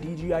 DGI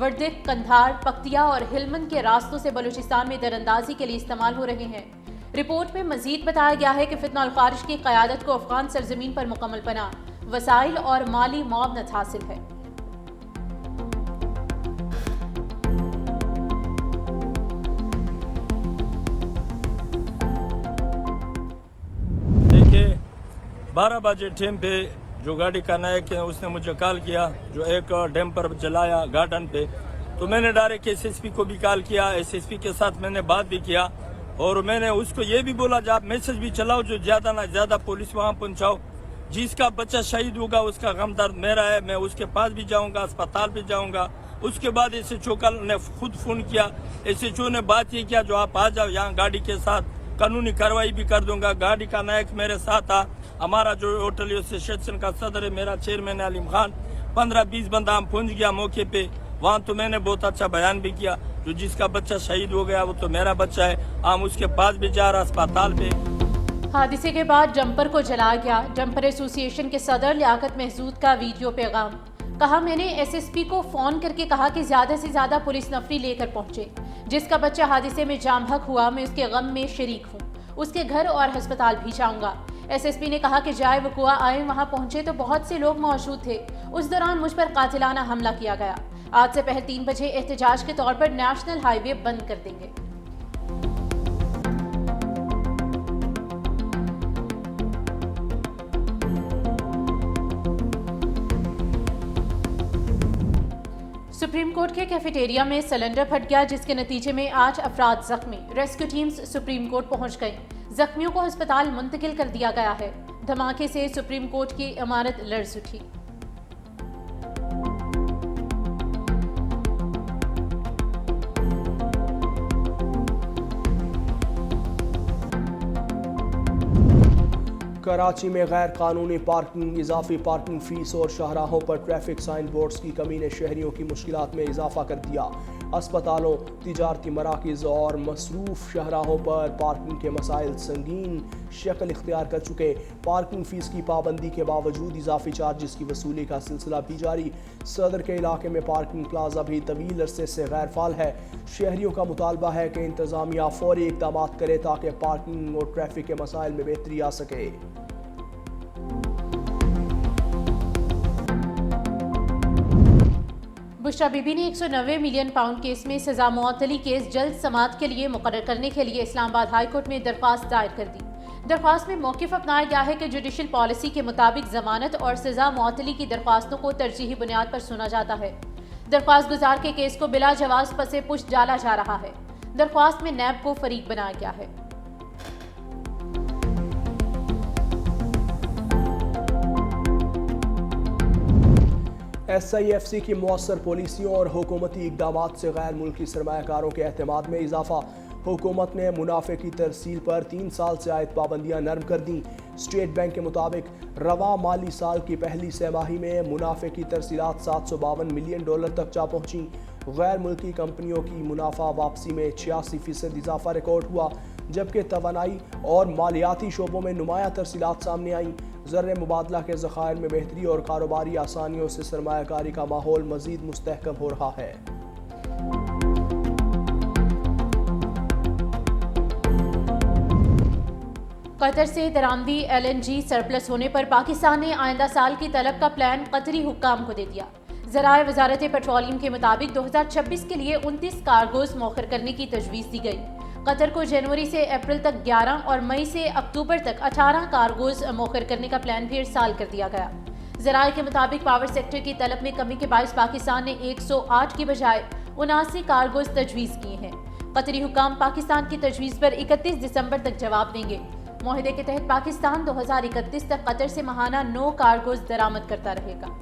Wardak, Kandahar, Paktia اور ہلمند کے راستوں سے بلوچستان میں دراندازی کے لیے استعمال ہو رہے ہیں۔ رپورٹ میں مزید بتایا گیا ہے کہ فتنہ الخارج کی قیادت کو افغان سرزمین پر مکمل پناہ، وسائل اور مالی معاونت حاصل ہے۔ دیکھیے 12 بجے ٹائم پہ جو گاڑی کا نائک ہے اس نے مجھے کال کیا، جو ایک ڈیمپر چلایا گارڈن پہ، تو میں نے ڈائریکٹ ایس ایس پی کو بھی کال کیا، ایس ایس پی کے ساتھ میں نے بات بھی کیا، اور میں نے اس کو یہ بھی بولا جو آپ میسج بھی چلاؤ جو زیادہ نہ زیادہ پولیس وہاں پہنچاؤ، جس کا بچہ شہید ہوگا اس کا غم درد میرا ہے، میں اس کے پاس بھی جاؤں گا، اسپتال بھی جاؤں گا۔ اس کے بعد ایس ایچ او نے خود فون کیا، ایس ایچ او نے بات یہ کیا جو آپ آ جاؤ یہاں گاڑی کے ساتھ، قانونی کارروائی بھی کر دوں گا۔ گاڑی کا نائک میرے ساتھ تھا، ہمارا جو ہوٹل ایسوسیشن کا صدر ہے میرا چیئرمین علیم خان، 15-20 بندہ ہم پہنچ گیا موقع پہ وہاں، تو میں نے بہت اچھا بیان بھی کیا، جو جس کا بچہ شہید ہو گیا وہ تو میرا بچہ ہے، ہم اس کے پاس بھی جا رہا اسپتال پہ۔ حادثے کے بعد جمپر کو جلایا گیا۔ جمپر ایسوسی ایشن کے صدر لیاقت محسود کا ویڈیو پیغام، کہا میں نے ایس ایس پی کو فون کر کے کہا کہ زیادہ سے زیادہ پولیس نفری لے کر پہنچے، جس کا بچہ حادثے میں جام بحق ہوا میں اس کے غم میں شریک ہوں، اس کے گھر اور ہسپتال بھی جاؤں گا۔ ایس ایس پی نے کہا کہ جائے وقوع آئے وہاں پہنچے تو بہت سے لوگ موجود تھے، اس دوران مجھ پر قاتلانہ حملہ کیا گیا۔ آج سے پہر 3 بجے احتجاج کے طور پر نیشنل ہائی وے بند کر دیں گے۔ سپریم کورٹ کے کیفیٹیریا میں سلنڈر پھٹ گیا، جس کے نتیجے میں 8 افراد زخمی۔ ریسکیو ٹیمز سپریم کورٹ پہنچ گئیں، زخمیوں کو ہسپتال منتقل کر دیا گیا ہے۔ دھماکے سے سپریم کورٹ کی عمارت لرز اٹھی۔ کراچی میں غیر قانونی پارکنگ، اضافی پارکنگ فیس اور شاہراہوں پر ٹریفک سائن بورڈز کی کمی نے شہریوں کی مشکلات میں اضافہ کر دیا۔ اسپتالوں، تجارتی مراکز اور مصروف شاہراہوں پر پارکنگ کے مسائل سنگین شکل اختیار کر چکے۔ پارکنگ فیس کی پابندی کے باوجود اضافی چارجز کی وصولی کا سلسلہ بھی جاری۔ صدر کے علاقے میں پارکنگ پلازہ بھی طویل عرصے سے غیر فعال ہے۔ شہریوں کا مطالبہ ہے کہ انتظامیہ فوری اقدامات کرے تاکہ پارکنگ اور ٹریفک کے مسائل میں بہتری آ سکے۔ بشرا بی بی نے 190 ملین پاؤنڈ کیس میں سزا معطلی کیس جلد سماعت کے لیے مقرر کرنے کے لیے اسلام آباد ہائی کورٹ میں درخواست دائر کر دی۔ درخواست میں موقف اپنایا گیا ہے کہ جوڈیشل پالیسی کے مطابق ضمانت اور سزا معطلی کی درخواستوں کو ترجیحی بنیاد پر سنا جاتا ہے۔ درخواست گزار کے کیس کو بلا جواز پس پشت ڈالا جا رہا ہے۔ درخواست میں نیب کو فریق بنایا گیا ہے۔ ایس آئی ایف سی کی مؤثر پالیسیوں اور حکومتی اقدامات سے غیر ملکی سرمایہ کاروں کے اعتماد میں اضافہ۔ حکومت نے منافع کی ترسیل پر 3 سال سے عائد پابندیاں نرم کر دیں۔ اسٹیٹ بینک کے مطابق رواں مالی سال کی پہلی سہ ماہی میں منافع کی ترسیلات $752 ملین تک جا پہنچیں۔ غیر ملکی کمپنیوں کی منافع واپسی میں 86% اضافہ ریکارڈ ہوا، جبکہ توانائی اور مالیاتی شعبوں میں نمایاں ترسیلات سامنے آئیں۔ زر مبادلہ کے ذخائر میں بہتری اور کاروباری آسانیوں سے سرمایہ کاری کا ماحول مزید مستحکم ہو رہا ہے۔ قطر سے درآمدی LNG سرپلس ہونے پر پاکستان نے آئندہ سال کی طلب کا پلان قطری حکام کو دے دیا۔ ذرائع وزارت پیٹرولیم کے مطابق 2026 کے لیے 29 کارگوز موخر کرنے کی تجویز دی گئی۔ قطر کو جنوری سے اپریل تک 11 اور مئی سے اکتوبر تک 18 کارگوز موخر کرنے کا پلان بھی ارسال کر دیا گیا۔ ذرائع کے مطابق پاور سیکٹر کی طلب میں کمی کے باعث پاکستان نے 108 کی بجائے 79 کارگوز تجویز کیے ہیں۔ قطری حکام پاکستان کی تجویز پر 31 دسمبر تک جواب دیں گے۔ معاہدے کے تحت پاکستان 2031 تک قطر سے ماہانہ 9 کارگوز درآمد کرتا رہے گا۔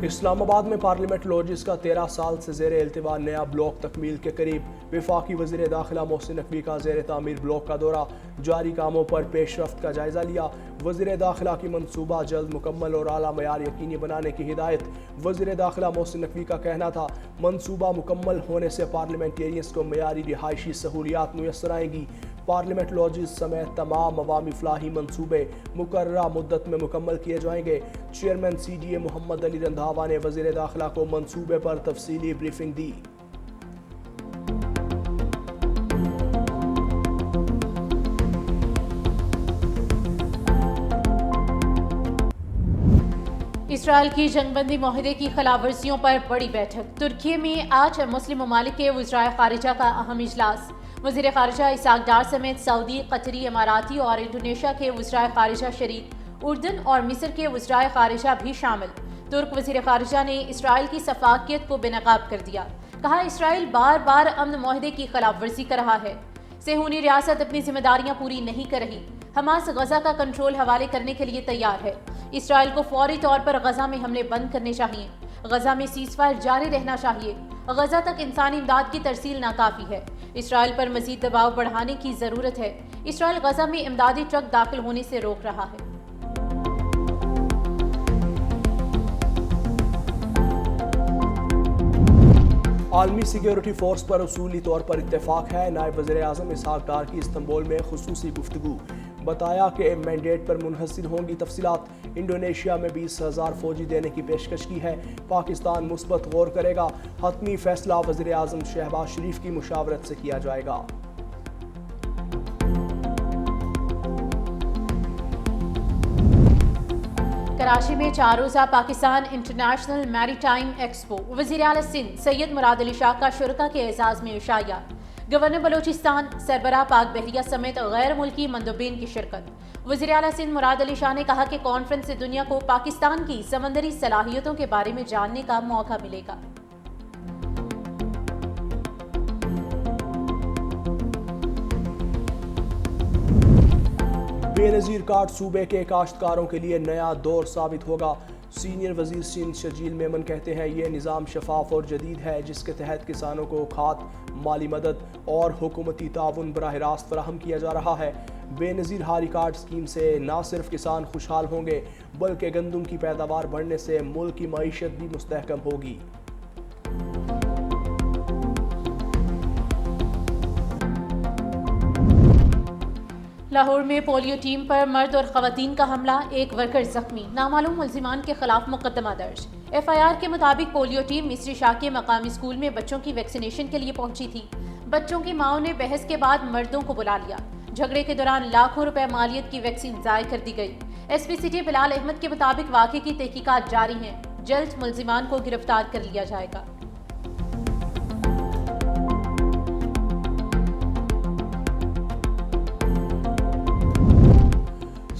اسلام آباد میں پارلیمنٹ لوجز کا 13 سال سے زیر التوا نیا بلاک تکمیل کے قریب۔ وفاقی وزیر داخلہ محسن نقوی کا زیر تعمیر بلاک کا دورہ، جاری کاموں پر پیش رفت کا جائزہ لیا۔ وزیر داخلہ کی منصوبہ جلد مکمل اور اعلیٰ معیار یقینی بنانے کی ہدایت۔ وزیر داخلہ محسن نقوی کا کہنا تھا منصوبہ مکمل ہونے سے پارلیمنٹیرینز کو معیاری رہائشی سہولیات میسر آئیں گی۔ پارلیمنٹ لاجز سمیت تمام عوامی فلاحی منصوبے مقررہ مدت میں مکمل کیے جائیں گے۔ چیئرمین CDA محمد علی رندھاوا نے وزیر داخلہ کو منصوبے پر تفصیلی بریفنگ دی۔ اسرائیل کی جنگ بندی معاہدے کی خلاف ورزیوں پر بڑی بیٹھک۔ ترکی میں آج مسلم ممالک کے وزرائے خارجہ کا اہم اجلاس۔ وزیر خارجہ اسحاق ڈار سمیت سعودی، قطری، اماراتی اور انڈونیشیا کے وزرائے خارجہ شریک۔ اردن اور مصر کے وزرائے خارجہ بھی شامل۔ ترک وزیر خارجہ نے اسرائیل کی سفاکیت کو بے نقاب کر دیا۔ کہا اسرائیل بار بار امن معاہدے کی خلاف ورزی کر رہا ہے۔ صہیونی ریاست اپنی ذمہ داریاں پوری نہیں کر رہی۔ حماس غزہ کا کنٹرول حوالے کرنے کے لیے تیار ہے۔ اسرائیل کو فوری طور پر غزہ میں حملے بند کرنے چاہیے۔ غزہ میں سیز فائر جاری رہنا چاہیے۔ غزہ تک انسانی امداد کی ترسیل ناکافی ہے۔ اسرائیل پر مزید دباؤ بڑھانے کی ضرورت ہے۔ اسرائیل غزہ میں امدادی ٹرک داخل ہونے سے روک رہا ہے۔ عالمی سیکیورٹی فورس پر اصولی طور پر اتفاق ہے۔ نائب وزیر اعظم اسحاق ڈار کی استنبول میں خصوصی گفتگو۔ بتایا کہ مینڈیٹ پر منحصر ہوں گی تفصیلات۔ انڈونیشیا میں 20,000 فوجی دینے کی پیشکش کی ہے۔ پاکستان مثبت غور کرے گا۔ حتمی فیصلہ وزیر اعظم شہباز شریف کی مشاورت سے کیا جائے گا۔ کراچی میں 4 روزہ پاکستان انٹرنیشنل میری ٹائم ایکسپو۔ وزیر اعلیٰ سندھ سید مراد علی شاہ کا شرکا کے اعزاز میں عشائیہ۔ گورنر بلوچستان، سربراہ پاک بحریہ سمیت غیر ملکی مندوبین کی شرکت۔ وزیر اعلیٰ سندھ مراد علی شاہ نے کہا کہ کانفرنس سے دنیا کو پاکستان کی سمندری صلاحیتوں کے بارے میں جاننے کا موقع ملے گا۔ بے نظیر کارڈ صوبے کے کاشتکاروں کے لیے نیا دور ثابت ہوگا۔ سینئر وزیر سندھ شجیل میمن کہتے ہیں یہ نظام شفاف اور جدید ہے جس کے تحت کسانوں کو کھاد، مالی مدد اور حکومتی تعاون براہ راست فراہم کیا جا رہا ہے۔ بے نظیر ہاری کارڈ اسکیم سے نہ صرف کسان خوشحال ہوں گے بلکہ گندم کی پیداوار بڑھنے سے ملک کی معیشت بھی مستحکم ہوگی۔ لاہور میں پولیو ٹیم پر مرد اور خواتین کا حملہ، ایک ورکر زخمی، نامعلوم ملزمان کے خلاف مقدمہ درج۔ FIR کے مطابق پولیو ٹیم مصری شاہ کے مقامی اسکول میں بچوں کی ویکسینیشن کے لیے پہنچی تھی۔ بچوں کی ماؤں نے بحث کے بعد مردوں کو بلا لیا۔ جھگڑے کے دوران لاکھوں روپے مالیت کی ویکسین ضائع کر دی گئی۔ SP سٹی بلال احمد کے مطابق واقعے کی تحقیقات جاری ہیں، جلد ملزمان کو گرفتار کر لیا جائے گا۔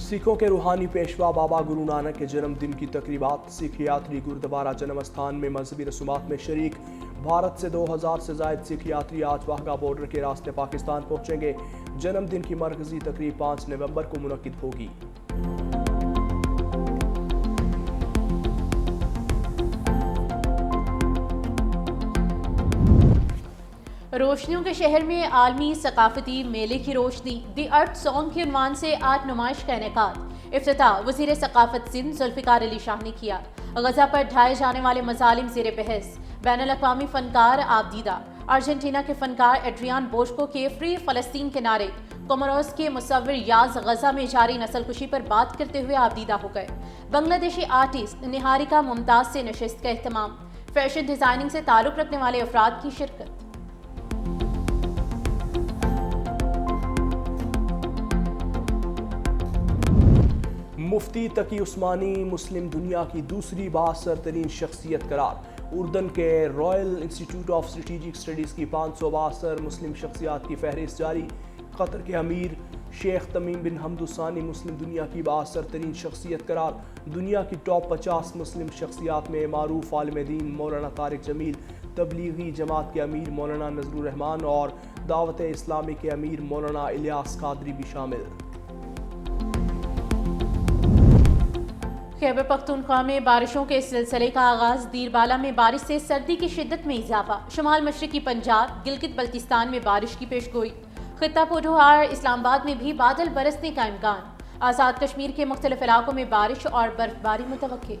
سکھوں کے روحانی پیشوا بابا گرو نانک کے جنم دن کی تقریبات۔ سکھ یاتری گردوارہ جنم استھان میں مذہبی رسومات میں شریک۔ بھارت سے 2000 سے زائد سکھ یاتری آج واہگہ بارڈر کے راستے پاکستان پہنچیں گے۔ جنم دن کی مرکزی تقریب 5 نومبر کو منعقد ہوگی۔ روشنیوں کے شہر میں عالمی ثقافتی میلے کی روشنی، دی ارتھ سانگ کے عنوان سے آرٹ نمائش کا انعقاد۔ افتتاح وزیر ثقافت سندھ ذوالفقار علی شاہ نے کیا۔ غزہ پر ڈھائے جانے والے مظالم زیر بحث۔ بین الاقوامی فنکار آبدیدہ۔ ارجنٹینا کے فنکار ایڈریان بوشکو کے فری فلسطین کے نعرے۔ کوموروس کے مصور یاز غزہ میں جاری نسل کشی پر بات کرتے ہوئے آبدیدہ ہو گئے۔ بنگلہ دیشی آرٹسٹ نہاریکا ممتاز سے نشست کا اہتمام۔ فیشن ڈیزائننگ سے تعلق رکھنے والے افراد کی شرکت۔ مفتی تقی عثمانی مسلم دنیا کی دوسری بااثر ترین شخصیت قرار۔ اردن کے Royal institute of strategic studies کی 500 بااثر مسلم شخصیات کی فہرست جاری۔ قطر کے امیر شیخ تمیم بن حمد الثانی مسلم دنیا کی بااثر ترین شخصیت قرار۔ دنیا کی ٹاپ 50 مسلم شخصیات میں معروف عالم دین مولانا طارق جمیل، تبلیغی جماعت کے امیر مولانا نذر الرحمان اور دعوت اسلامی کے امیر مولانا الیاس قادری بھی شامل۔ خیبر پختونخوا میں بارشوں کے سلسلے کا آغاز۔ دیر بالا میں بارش سے سردی کی شدت میں اضافہ۔ شمال مشرقی پنجاب، گلگت بلتستان میں بارش کی پیشگوئی۔ خطہ پوٹھوہار اسلام آباد میں بھی بادل برسنے کا امکان۔ آزاد کشمیر کے مختلف علاقوں میں بارش اور برف باری متوقع۔